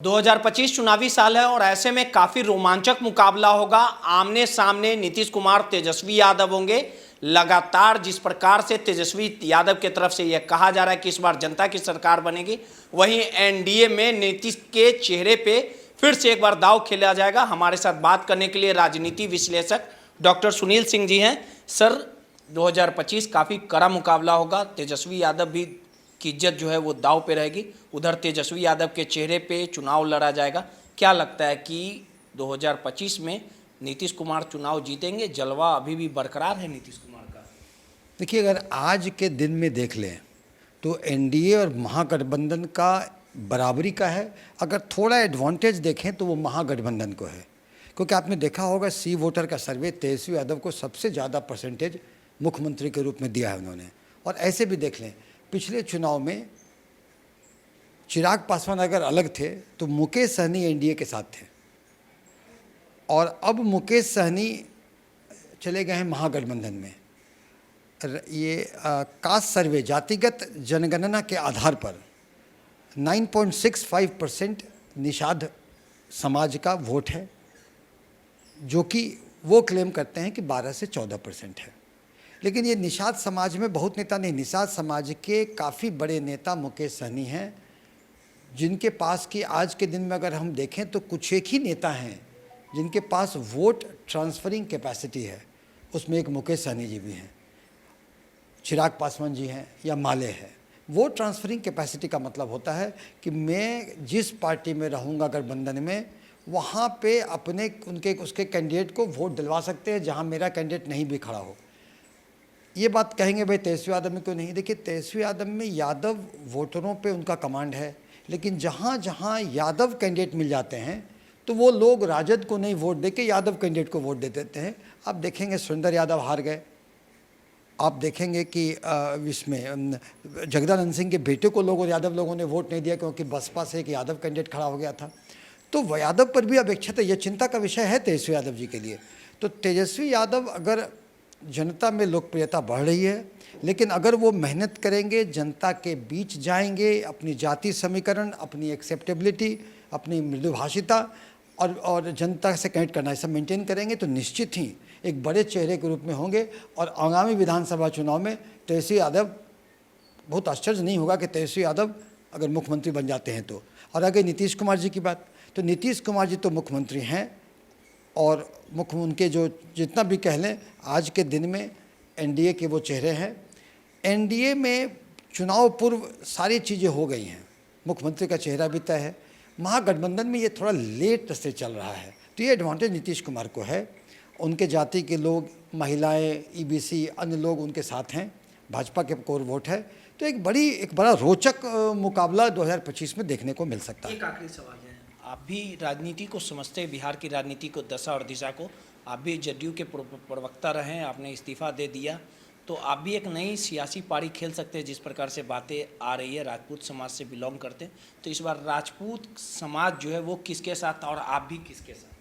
2025 चुनावी साल है और ऐसे में काफी रोमांचक मुकाबला होगा। आमने सामने नीतीश कुमार तेजस्वी यादव होंगे। लगातार जिस प्रकार से तेजस्वी यादव की तरफ से यह कहा जा रहा है कि इस बार जनता की सरकार बनेगी, वहीं एनडीए में नीतीश के चेहरे पे फिर से एक बार दांव खेला जाएगा। हमारे साथ बात करने के लिए राजनीति विश्लेषक डॉक्टर सुनील सिंह जी हैं। सर, 2025 काफ़ी कड़ा मुकाबला होगा। तेजस्वी यादव भी की इज्जत जो है वो दांव पे रहेगी। उधर तेजस्वी यादव के चेहरे पे चुनाव लड़ा जाएगा। क्या लगता है कि 2025 में नीतीश कुमार चुनाव जीतेंगे? जलवा अभी भी बरकरार है नीतीश कुमार का? देखिए, अगर आज के दिन में देख लें तो एनडीए और महागठबंधन का बराबरी का है। अगर थोड़ा एडवांटेज देखें तो वो महागठबंधन को है, क्योंकि आपने देखा होगा सी वोटर का सर्वे तेजस्वी यादव को सबसे ज़्यादा परसेंटेज मुख्यमंत्री के रूप में दिया है उन्होंने। और ऐसे भी देख लें, पिछले चुनाव में चिराग पासवान अगर अलग थे तो मुकेश सहनी एनडीए के साथ थे, और अब मुकेश सहनी चले गए हैं महागठबंधन में। ये कास्ट सर्वे, जातिगत जनगणना के आधार पर 9.65% निषाद समाज का वोट है, जो कि वो क्लेम करते हैं कि 12 से 14% है। लेकिन ये निषाद समाज में बहुत नेता नहीं, निषाद समाज के काफ़ी बड़े नेता मुकेश सहनी हैं, जिनके पास कि आज के दिन में अगर हम देखें तो कुछ एक ही नेता हैं जिनके पास वोट ट्रांसफरिंग कैपेसिटी है। उसमें एक मुकेश सहनी जी भी हैं, चिराग पासवान जी हैं या माले है। वोट ट्रांसफरिंग कैपेसिटी का मतलब होता है कि मैं जिस पार्टी में रहूँगा गठबंधन में, वहाँ पे अपने उसके कैंडिडेट को वोट दिलवा सकते हैं जहाँ मेरा कैंडिडेट नहीं भी खड़ा हो। ये बात कहेंगे भाई तेजस्वी यादव में क्यों नहीं? देखिए, तेजस्वी यादव में यादव वोटरों पे उनका कमांड है, लेकिन जहाँ जहाँ यादव कैंडिडेट मिल जाते हैं तो वो लोग राजद को नहीं वोट दे के यादव कैंडिडेट को वोट दे देते हैं। आप देखेंगे सुरेंद्र यादव हार गए। आप देखेंगे कि इसमें जगदानंद सिंह के बेटे को यादव लोगों ने वोट नहीं दिया, क्योंकि बसपा से एक यादव कैंडिडेट खड़ा हो गया था। तो यादव पर भी अपेक्षित है, यह चिंता का विषय है तेजस्वी यादव जी के लिए। तो तेजस्वी यादव अगर जनता में लोकप्रियता बढ़ रही है, लेकिन अगर वो मेहनत करेंगे, जनता के बीच जाएंगे, अपनी जाति समीकरण, अपनी एक्सेप्टेबिलिटी, अपनी मृदुभाषिता और जनता से कनेक्ट करना, सब मेंटेन करेंगे, तो निश्चित ही एक बड़े चेहरे के रूप में होंगे। और आगामी विधानसभा चुनाव में तेजस्वी यादव, बहुत आश्चर्य नहीं होगा कि तेजस्वी यादव अगर मुख्यमंत्री बन जाते हैं तो। और अगर नीतीश कुमार जी की बात, तो नीतीश कुमार जी तो मुख्यमंत्री हैं, और उनके जो जितना भी कह लें आज के दिन में एनडीए के वो चेहरे हैं। एनडीए में चुनाव पूर्व सारी चीज़ें हो गई हैं, मुख्यमंत्री का चेहरा भी तय है। महागठबंधन में ये थोड़ा लेट से चल रहा है, तो ये एडवांटेज नीतीश कुमार को है। उनके जाति के लोग, महिलाएं, ईबीसी, अन्य लोग उनके साथ हैं, भाजपा के कोर वोट है। तो एक बड़ा रोचक मुकाबला 2025 में देखने को मिल सकता है। एक आखिरी सवाल है, आप भी राजनीति को समझते हैं, बिहार की राजनीति को, दशा और दिशा को। आप भी जदयू के प्रवक्ता रहे हैं, आपने इस्तीफा दे दिया, तो आप भी एक नई सियासी पारी खेल सकते हैं। जिस प्रकार से बातें आ रही है, राजपूत समाज से बिलोंग करते हैं, तो इस बार राजपूत समाज जो है वो किसके साथ और आप भी किसके साथ?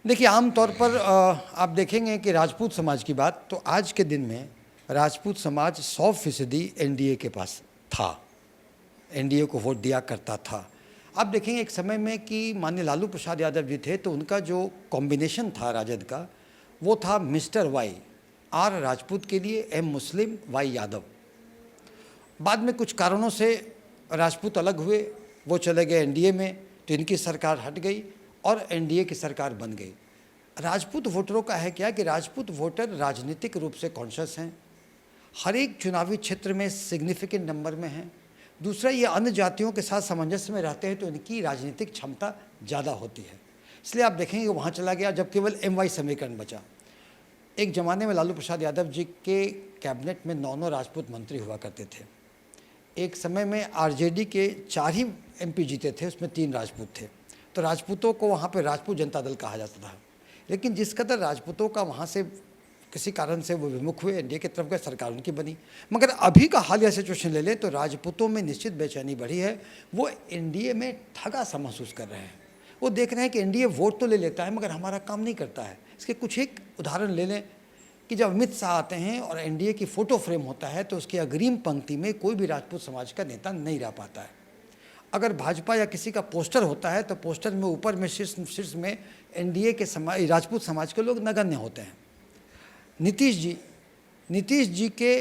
देखिए, आमतौर पर आप देखेंगे कि राजपूत समाज की बात, तो आज के दिन में राजपूत समाज 100% एनडीए के पास था, एनडीए को वोट दिया करता था। आप देखेंगे एक समय में कि माननीय लालू प्रसाद यादव जी थे, तो उनका जो कॉम्बिनेशन था राजद का, वो था मिस्टर वाई, आर राजपूत के लिए, एम मुस्लिम, वाई यादव। बाद में कुछ कारणों से राजपूत अलग हुए, वो चले गए एनडीए में, तो इनकी सरकार हट गई और एनडीए की सरकार बन गई। राजपूत वोटरों का है क्या कि राजपूत वोटर राजनीतिक रूप से कॉन्शियस हैं, हर एक चुनावी क्षेत्र में सिग्निफिकेंट नंबर में हैं। दूसरा, ये अन्य जातियों के साथ सामंजस्य में रहते हैं, तो इनकी राजनीतिक क्षमता ज़्यादा होती है। इसलिए आप देखेंगे वहाँ चला गया, जब केवल एमवाई समीकरण बचा। एक ज़माने में लालू प्रसाद यादव जी के कैबिनेट में 9 राजपूत मंत्री हुआ करते थे। एक समय में आरजेडी के 4 ही एमपी जीते थे, उसमें 3 राजपूत थे। तो राजपूतों को वहाँ पे राजपूत जनता दल कहा जाता था। लेकिन जिस कदर राजपूतों का वहाँ से किसी कारण से वो विमुख हुए, एनडीए की तरफ गए, सरकार उनकी बनी। मगर अभी का हालिया सिचुएशन ले लें तो राजपूतों में निश्चित बेचैनी बढ़ी है। वो एनडीए में ठगा सा महसूस कर रहे हैं। वो देख रहे हैं कि एनडीए वोट तो ले लेता है मगर हमारा काम नहीं करता है। इसके कुछ एक उदाहरण ले लें कि जब अमित शाह आते हैं और एनडीए की फ़ोटो फ्रेम होता है, तो उसकी अग्रिम पंक्ति में कोई भी राजपूत समाज का नेता नहीं रह पाता है। अगर भाजपा या किसी का पोस्टर होता है तो पोस्टर में ऊपर में शीर्ष में एनडीए के समाज, राजपूत समाज के लोग नगण्य होते हैं। नीतीश जी के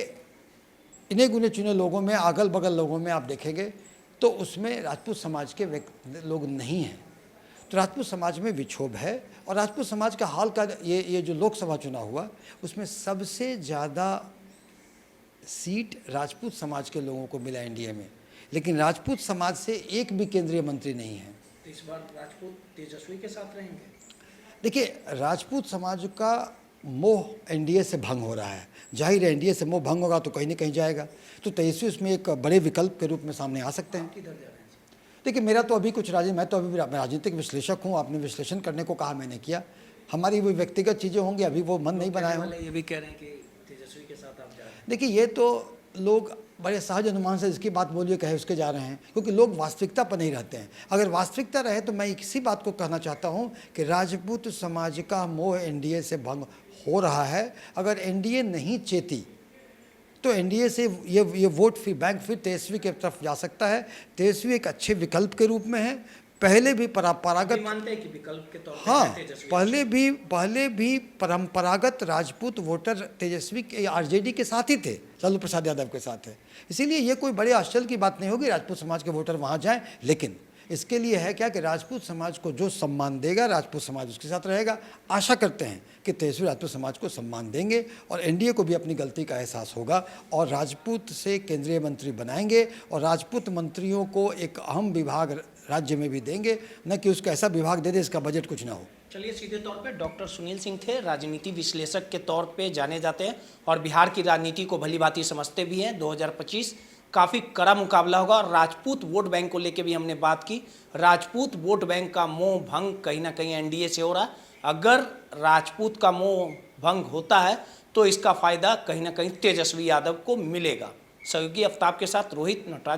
इन्हें गुने चुने लोगों में, अगल बगल लोगों में आप देखेंगे तो उसमें राजपूत समाज के लोग नहीं हैं। तो राजपूत समाज में विक्षोभ है। और राजपूत समाज का हाल का ये जो लोकसभा चुनाव हुआ उसमें सबसे ज़्यादा सीट राजपूत समाज के लोगों को मिला एनडीए में, लेकिन राजपूत समाज से एक भी केंद्रीय मंत्री नहीं है। तो इस बार राजपूत तेजस्वी के साथ रहेंगे? देखिए, राजपूत समाज का मोह एनडीए से भंग हो रहा है। जाहिर है एनडीए से मोह भंग होगा तो कहीं ना कहीं जाएगा, तो तेजस्वी उसमें एक बड़े विकल्प के रूप में सामने आ सकते हैं। किधर जा रहे हैं? देखिए, मेरा तो अभी कुछ मैं तो अभी राजनीतिक विश्लेषक हूँ। आपने विश्लेषण करने को कहा, मैंने किया। हमारी वो व्यक्तिगत चीज़ें होंगी, अभी वो मन नहीं बनाए हों। ये भी कह रहे हैं कि तेजस्वी के साथ आप जा रहे हैं। देखिए, ये तो लोग बड़े सहज अनुमान से इसकी बात बोलिए कहे उसके जा रहे हैं, क्योंकि लोग वास्तविकता पर नहीं रहते हैं। अगर वास्तविकता रहे तो मैं इसी बात को कहना चाहता हूं कि राजपूत समाज का मोह एनडीए से भंग हो रहा है। अगर एनडीए नहीं चेती तो एनडीए से ये वोट बैंक फिर तेजस्वी की तरफ जा सकता है। तेजस्वी एक अच्छे विकल्प के रूप में है। पहले भी परंपरागत मानते हैं कि विकल्प के तौर पे हाँ, तेजस्वी पहले भी परंपरागत राजपूत वोटर तेजस्वी के आरजेडी के साथ ही थे, लालू प्रसाद यादव के साथ है। इसीलिए ये कोई बड़े आश्चर्य की बात नहीं होगी राजपूत समाज के वोटर वहाँ जाएं। लेकिन इसके लिए है क्या कि राजपूत समाज को जो सम्मान देगा राजपूत समाज उसके साथ रहेगा। आशा करते हैं कि तेजस्वी राजपूत समाज को सम्मान देंगे और एनडीए को भी अपनी गलती का एहसास होगा और राजपूत से केंद्रीय मंत्री बनाएंगे और राजपूत मंत्रियों को एक अहम विभाग राज्य में भी देंगे, न कि उसका ऐसा विभाग दे दे इसका बजट कुछ ना हो। चलिए, सीधे तौर पे डॉक्टर सुनील सिंह थे, राजनीति विश्लेषक के तौर पे जाने जाते हैं और बिहार की राजनीति को भली भांति समझते भी हैं। 2025 काफ़ी कड़ा मुकाबला होगा और राजपूत वोट बैंक को लेकर भी हमने बात की। राजपूत वोट बैंक का मोह भंग कहीं ना कहीं एनडीए से हो रहा है। अगर राजपूत का मोह भंग होता है तो इसका फायदा कहीं ना कहीं तेजस्वी यादव को मिलेगा। सहयोगी आफ्ताब के साथ रोहित नटराज।